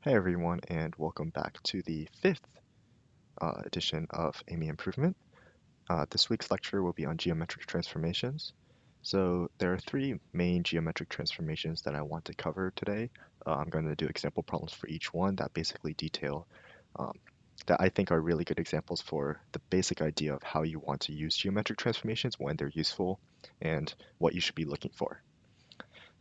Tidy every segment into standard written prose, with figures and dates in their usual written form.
Hey everyone, and welcome back to the fifth edition of AIME Improvement. This week's lecture will be on geometric transformations. So there are three main geometric transformations that I want to cover today. I'm going to do example problems for each one that basically detail um, that I think are really good examples for the basic idea of how you want to use geometric transformations, when they're useful, and what you should be looking for.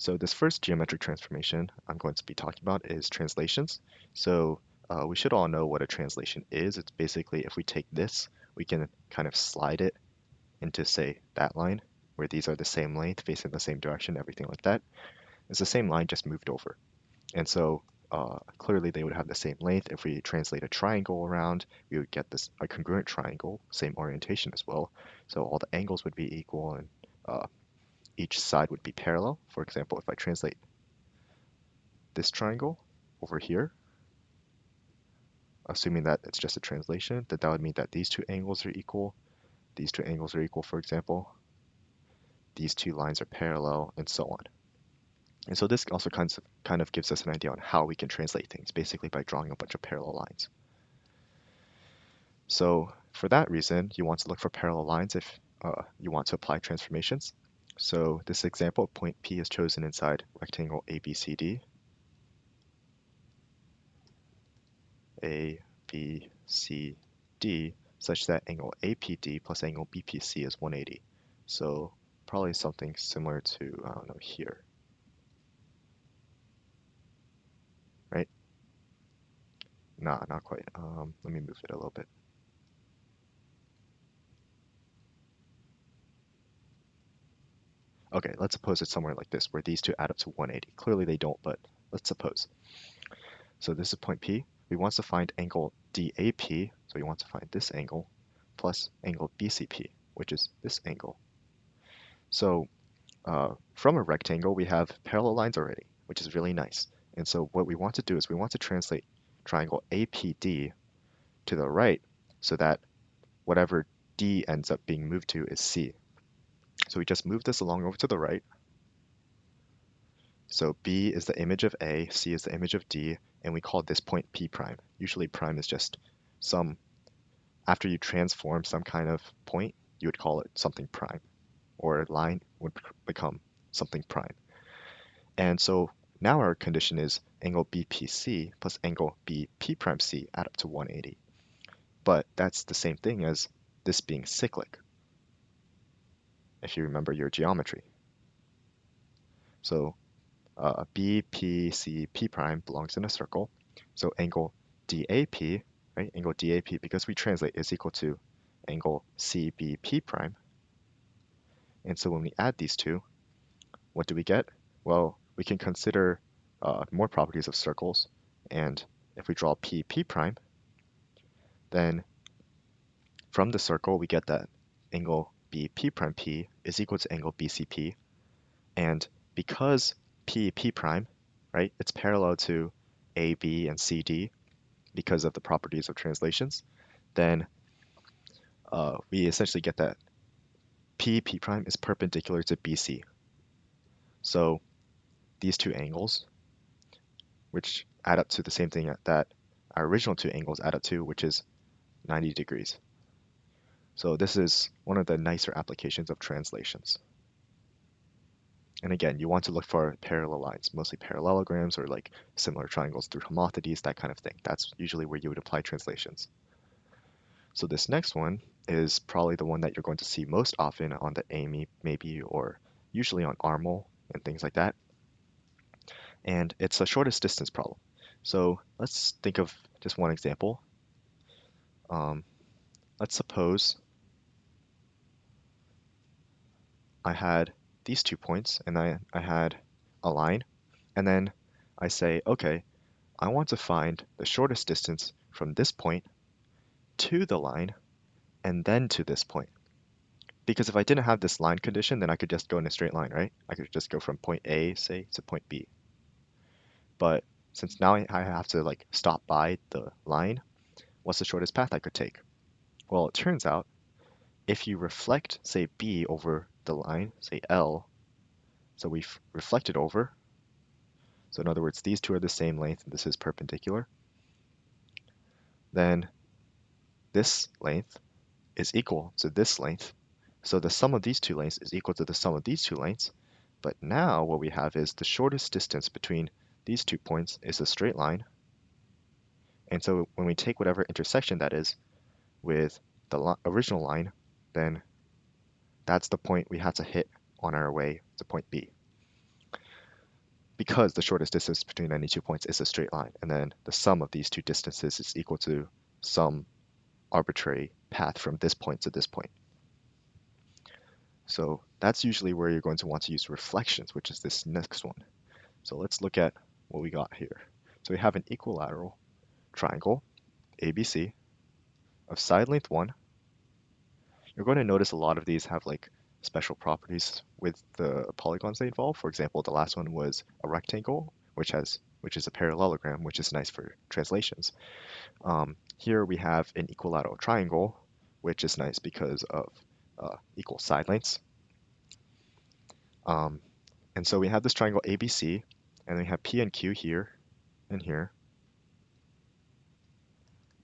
So this first geometric transformation I'm going to be talking about is translations. So we should all know what a translation is. It's basically if we take this, we can kind of slide it into, say, that line, where these are the same length, facing the same direction, everything like that. It's the same line, just moved over. And so clearly they would have the same length. If we translate a triangle around, we would get this a congruent triangle, same orientation as well. So all the angles would be equal and each side would be parallel. For example, if I translate this triangle over here, assuming that it's just a translation, that would mean that these two angles are equal, these two angles are equal, for example, these two lines are parallel, and so on. And so this also kind of gives us an idea on how we can translate things, basically by drawing a bunch of parallel lines. So for that reason, you want to look for parallel lines if you want to apply transformations. So this example, point P is chosen inside rectangle ABCD. ABCD such that angle APD plus angle BPC is 180. So probably something similar to, I don't know, here, right? Nah, not quite. Let me move it a little bit. Okay, let's suppose it's somewhere like this, where these two add up to 180. Clearly they don't, but let's suppose. So this is point P. We want to find angle DAP, so we want to find this angle, plus angle BCP, which is this angle. So from a rectangle, we have parallel lines already, which is really nice. And so what we want to do is we want to translate triangle APD to the right so that whatever D ends up being moved to is C. So we just move this along over to the right. So B is the image of A, C is the image of D, and we call this point P prime. Usually prime is just after you transform some kind of point, you would call it something prime, or a line would become something prime. And so now our condition is angle BPC plus angle BP prime C add up to 180. But that's the same thing as this being cyclic, if you remember your geometry. So BPCP prime belongs in a circle. So angle DAP, right, angle DAP, because we translate, is equal to angle CBP prime. And so when we add these two, what do we get? Well, we can consider more properties of circles. And if we draw PP prime, then from the circle we get that angle BP prime P is equal to angle BCP. And because PP prime, right, it's parallel to AB and CD because of the properties of translations, then we essentially get that PP prime is perpendicular to BC. So these two angles, which add up to the same thing that our original two angles add up to, which is 90 degrees. So this is one of the nicer applications of translations. And again, you want to look for parallel lines, mostly parallelograms or like similar triangles through homotheties, that kind of thing. That's usually where you would apply translations. So this next one is probably the one that you're going to see most often on the AIME maybe, or usually on ARML and things like that. And it's a shortest distance problem. So let's think of just one example. Let's suppose I had these 2 points and I had a line, and then I say, okay, I want to find the shortest distance from this point to the line and then to this point. Because if I didn't have this line condition, then I could just go in a straight line, right? I could just go from point A, say, to point B. But since now I have to like stop by the line, what's the shortest path I could take? Well, it turns out if you reflect, say, B over the line, say L, so we reflect it over, So in other words, these two are the same length, and this is perpendicular. Then this length is equal to this length. So the sum of these two lengths is equal to the sum of these two lengths. But now what we have is the shortest distance between these 2 points is a straight line. And so when we take whatever intersection that is with the original line, then that's the point we have to hit on our way to point B. Because the shortest distance between any 2 points is a straight line, and then the sum of these two distances is equal to some arbitrary path from this point to this point. So that's usually where you're going to want to use reflections, which is this next one. So let's look at what we got here. So we have an equilateral triangle, ABC, of side length 1. You're going to notice a lot of these have like special properties with the polygons they involve. For example, the last one was a rectangle, which is a parallelogram, which is nice for translations. Here we have an equilateral triangle, which is nice because of equal side lengths. And so we have this triangle ABC, and we have P and Q here and here.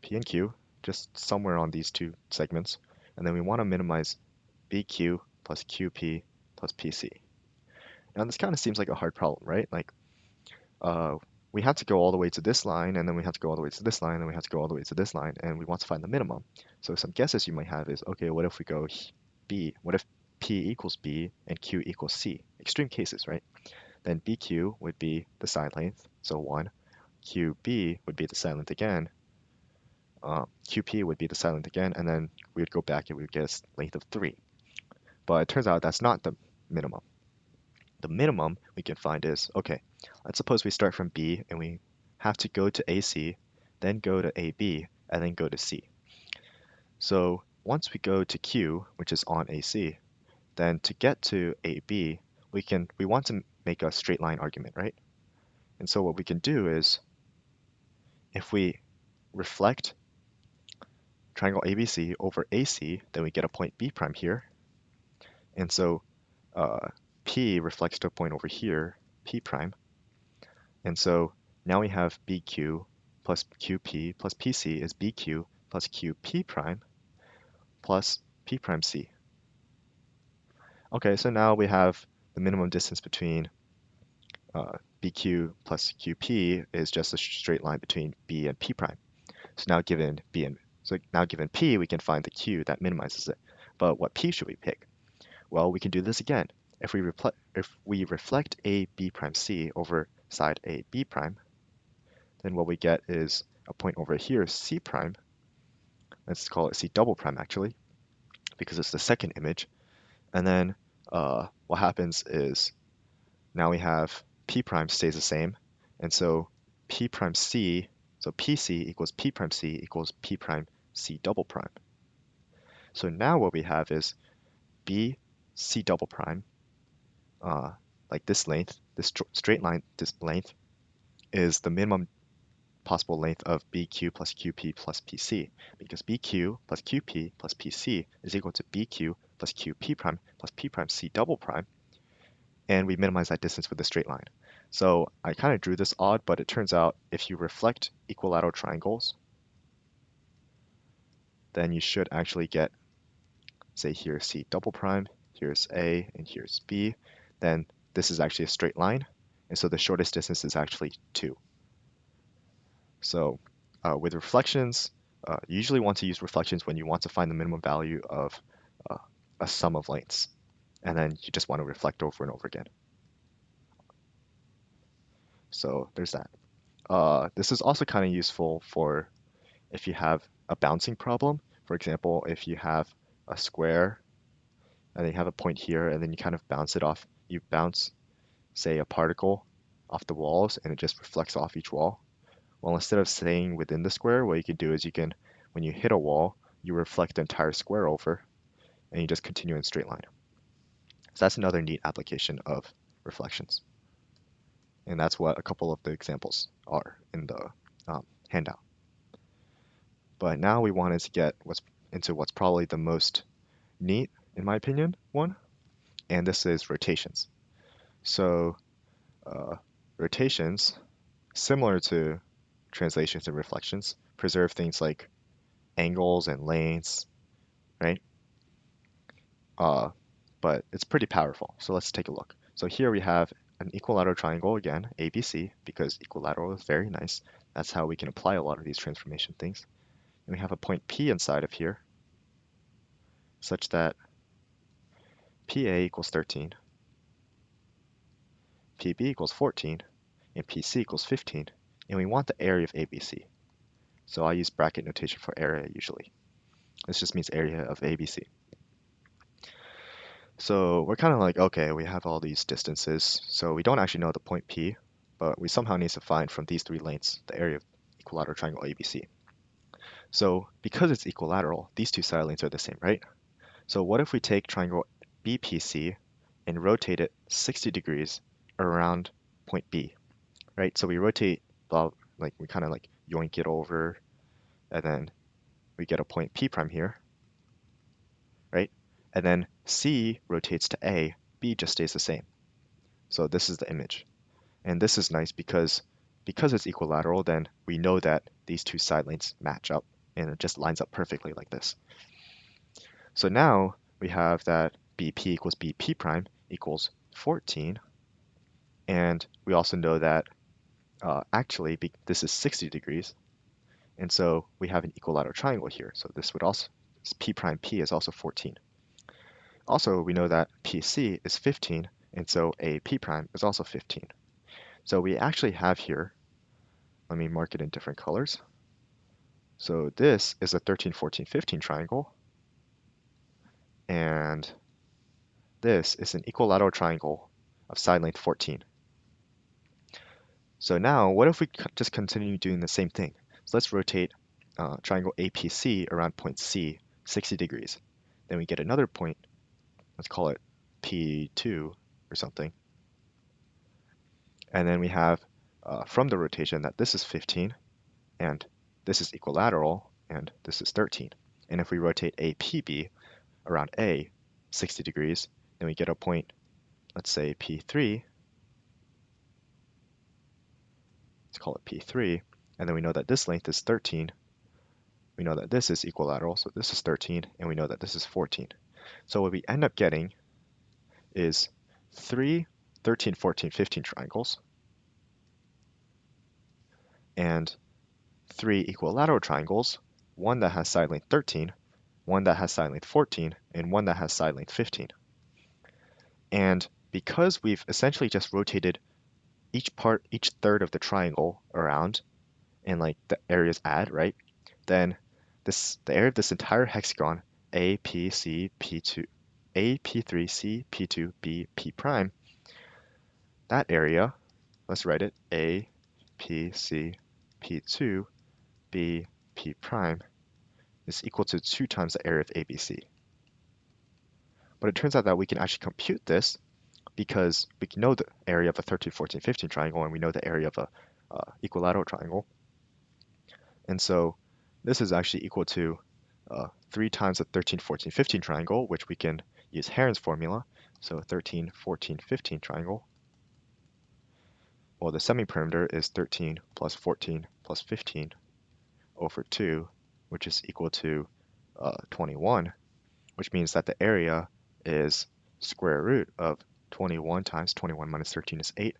P and Q, just somewhere on these two segments. And then we want to minimize BQ plus QP plus PC. Now this kind of seems like a hard problem, right? Like we have to go all the way to this line, and then we have to go all the way to this line, and we have to go all the way to this line, and we want to find the minimum. So some guesses you might have is, okay, what if we go B? What if P equals B and Q equals C? Extreme cases, right? Then BQ would be the side length, so 1. QB would be the side length again. QP would be the side length again, and then we would go back and we would get a length of 3. But it turns out that's not the minimum. The minimum we can find is, okay, let's suppose we start from B and we have to go to AC, then go to AB, and then go to C. So once we go to Q, which is on AC, then to get to AB, we want to make a straight line argument, right? And so what we can do is, if we reflect triangle ABC over AC, then we get a point B prime here. And so P reflects to a point over here, P prime. And so now we have BQ plus QP plus PC is BQ plus QP prime plus P prime C. Okay, so now we have the minimum distance between BQ plus QP is just a straight line between B and P prime. So now given P, we can find the Q that minimizes it. But what P should we pick? Well, we can do this again. If we reflect A B prime C over side A B prime, then what we get is a point over here, C prime. Let's call it C double prime actually, because it's the second image. And then what happens is now we have P prime stays the same, and so P prime C, so PC equals P prime C equals P prime C double prime. So now what we have is B C double prime, like this length, this straight line, this length is the minimum possible length of BQ plus QP plus PC, because BQ plus QP plus PC is equal to BQ plus QP prime plus P prime C double prime, and we minimize that distance with a straight line. So I kind of drew this odd, but it turns out if you reflect equilateral triangles, then you should actually get, say here's C double prime, here's A, and here's B, then this is actually a straight line, and so the shortest distance is actually 2. So with reflections, you usually want to use reflections when you want to find the minimum value of a sum of lengths, and then you just want to reflect over and over again. So there's that. This is also kind of useful for if you have a bouncing problem. For example, if you have a square and then you have a point here and then you kind of bounce it off, you bounce, say, a particle off the walls and it just reflects off each wall. Well, instead of staying within the square, what you can do is you can, when you hit a wall, you reflect the entire square over and you just continue in a straight line. So that's another neat application of reflections. And that's what a couple of the examples are in the handout. But now we wanted to get into what's probably the most neat, in my opinion, one, and this is rotations. So rotations, similar to translations and reflections, preserve things like angles and lengths, right? But it's pretty powerful. So let's take a look. So here we have an equilateral triangle again, ABC, because equilateral is very nice. That's how we can apply a lot of these transformation things. And we have a point P inside of here, such that PA equals 13, PB equals 14, and PC equals 15, and we want the area of ABC. So I use bracket notation for area usually. This just means area of ABC. So we're kind of like, okay, we have all these distances, so we don't actually know the point P, but we somehow need to find from these three lengths the area of equilateral triangle ABC. So because it's equilateral, these two side lengths are the same, right? So what if we take triangle BPC and rotate it 60 degrees around point B, right? So we rotate, like we kind of like yoink it over, and then we get a point P prime here, right? And then C rotates to A, B just stays the same. So this is the image. And this is nice because it's equilateral, then we know that these two side lengths match up and it just lines up perfectly like this. So now we have that BP equals BP prime equals 14. And we also know that actually this is 60 degrees. And so we have an equilateral triangle here. So this would also, P prime P is also 14. Also, we know that PC is 15, and so AP prime is also 15. So we actually have here, let me mark it in different colors. So this is a 13, 14, 15 triangle, and this is an equilateral triangle of side length 14. So now, what if we just continue doing the same thing? So let's rotate triangle APC around point C 60 degrees. Then we get another point, let's call it P2 or something. And then we have from the rotation that this is 15, and this is equilateral, and this is 13. And if we rotate APB around A 60 degrees, then we get a point, let's say P3. Let's call it P3. And then we know that this length is 13. We know that this is equilateral, so this is 13, and we know that this is 14. So what we end up getting is 3 13, 14, 15 triangles, and 3 equilateral triangles, one that has side length 13, one that has side length 14, and one that has side length 15. And because we've essentially just rotated each third of the triangle around, and like the areas add, right? Then the area of this entire hexagon, A, P, C, P2, A, P3, C, P2, B, P prime, that area, let's write it, A, P, C, P2, B, P prime, is equal to 2 times the area of ABC. But it turns out that we can actually compute this because we know the area of a 13, 14, 15 triangle, and we know the area of a equilateral triangle. And so this is actually equal to 3 times the 13, 14, 15 triangle, which we can use Heron's formula. So 13, 14, 15 triangle. Well, the semi-perimeter is 13 plus 14 plus 15 over 2, which is equal to 21, which means that the area is square root of 21 times 21 minus 13 is 8,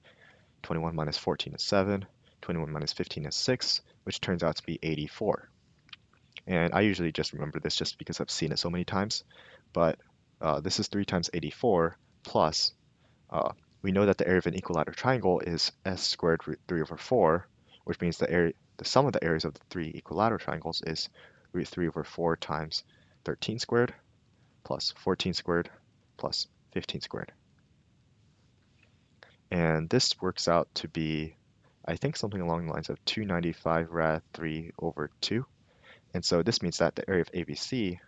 21 minus 14 is 7, 21 minus 15 is 6, which turns out to be 84. And I usually just remember this just because I've seen it so many times, but this is 3 times 84 plus, we know that the area of an equilateral triangle is s squared root 3 over 4, which means the sum of the areas of the 3 equilateral triangles is root 3 over 4 times 13 squared plus 14 squared plus 15 squared. And this works out to be, I think, something along the lines of 295 rad 3 over 2. And so this means that the area of ABC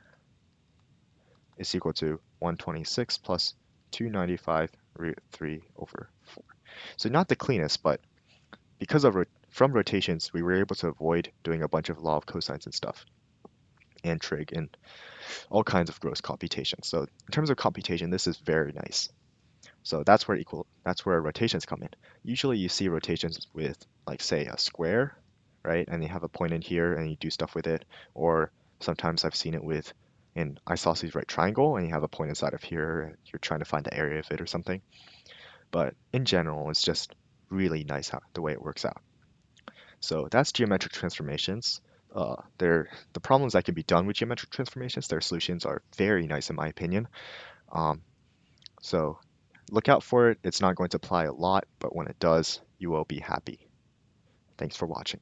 is equal to 126 plus 295 root 3 over 4. So not the cleanest, but because of from rotations, we were able to avoid doing a bunch of law of cosines and stuff, and trig, and all kinds of gross computations. So in terms of computation, this is very nice. So that's where rotations come in. Usually you see rotations with like say a square, right? And you have a point in here and you do stuff with it. Or sometimes I've seen it with an isosceles right triangle and you have a point inside of here. You're trying to find the area of it or something. But in general, it's just really nice the way it works out. So that's geometric transformations. The problems that can be done with geometric transformations, their solutions are very nice in my opinion. Um, so look out for it. It's not going to apply a lot, but when it does, you will be happy. Thanks for watching.